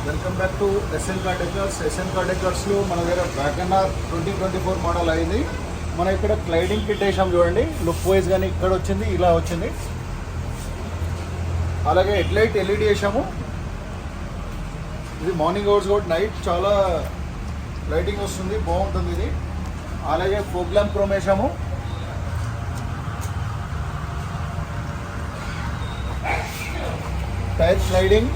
Welcome back to SN car decors. SN car డెకర్స్లో మన దగ్గర వ్యాగనార్ 2024 మోడల్ అయింది. మనం ఇక్కడ క్లైడింగ్ కిట్ వేసాం చూడండి. లుక్ వైజ్ కానీ ఇక్కడ వచ్చింది, ఇలా వచ్చింది. అలాగే హెడ్లైట్ ఎల్ఈడి వేసాము. ఇది మార్నింగ్ అవర్స్ కూడా నైట్ చాలా లైటింగ్ వస్తుంది, బాగుంటుంది ఇది. అలాగే ఫోక్ ల్యాంప్ క్రోమ్ వేసాము. టైర్ స్లైడింగ్,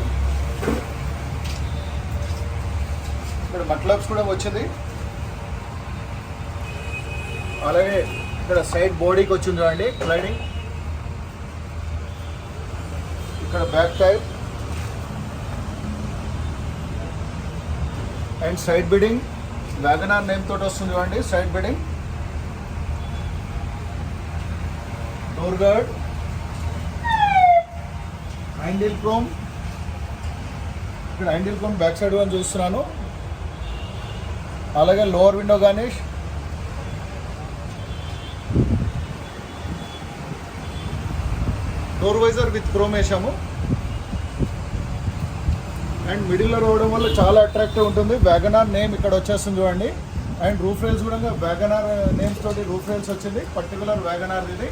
ఇక్కడ మట్లబ్స్ కూడా వచ్చింది. అలాగే ఇక్కడ సైడ్ బాడీకి వచ్చింది చూడండి స్లైడింగ్. ఇక్కడ back tyre and side beading WagonR name తోటి వస్తుంది చూడండి. Side beading, door guard, handle chrome. ఇక్కడ హ్యాండిల్ క్రోమ్ బ్యాక్ సైడ్ అని చూస్తున్నాను. అలాగే lower window garnish, door visor with chrome వేసాము. అండ్ మిడిల్లో రావడం వల్ల చాలా అట్రాక్టివ్ ఉంటుంది. వ్యాగనార్ నేమ్ ఇక్కడ వచ్చేస్తుంది చూడండి. అండ్ రూఫ్ రైల్స్ కూడా వ్యాగనార్ నేమ్స్ తోటి రూఫ్ రైల్స్ వచ్చింది. పర్టికులర్ వ్యాగనార్ ఇది.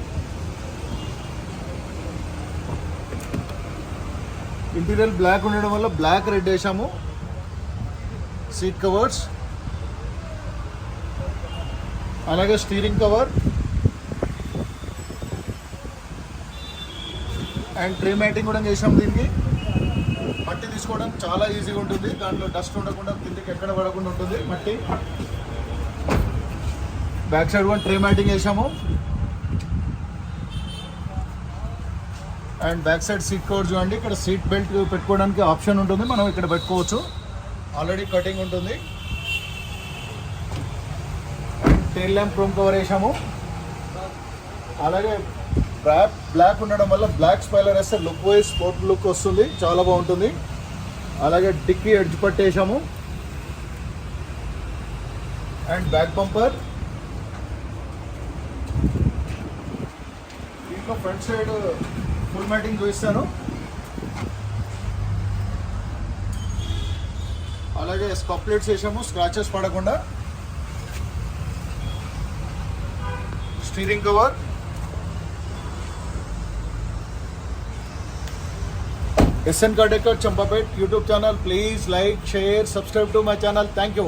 ఇంటీరియర్ బ్లాక్ ఉండడం వల్ల బ్లాక్ రెడ్ వేసాము. సీట్ కవర్స్, అలాగే steering cover and tree matting కూడా చేసాము. దీనికి మట్టి తీసుకోవడం చాలా ఈజీగా ఉంటుంది. దాంట్లో డస్ట్ ఉండకుండా కిందకి ఎక్కడ పడకుండా ఉంటుంది మట్టి. బ్యాక్ సైడ్ కూడా ట్రీ మ్యాటింగ్ వేసాము. And back side seat cover చూడండి. ఇక్కడ సీట్ బెల్ట్ పెట్టుకోవడానికి ఆప్షన్ ఉంటుంది, మనం ఇక్కడ పెట్టుకోవచ్చు. ఆల్రెడీ కటింగ్ ఉంటుంది. టెయిల్ ల్యాంప్ క్రోమ్ కవర్ వేసాము. అలాగే బ్లాక్ ఉండడం వల్ల బ్లాక్ స్పైలర్ వేస్తే లుక్ వైజ్ స్పోర్ట్ లుక్ వస్తుంది, చాలా బాగుంటుంది. అలాగే డిక్కీ ఎడ్జ్ పట్టేసాము. And back bumper. దీంట్లో ఫ్రంట్ సైడ్ ఫుల్ మ్యాటింగ్ చూపిస్తాను. అలాగే స్కప్ ప్లేట్స్ వేసాము స్క్రాచెస్ పడకుండా. Steering cover, SN Car Decor Champapet YouTube channel. Please like, share, subscribe to my channel. Thank you.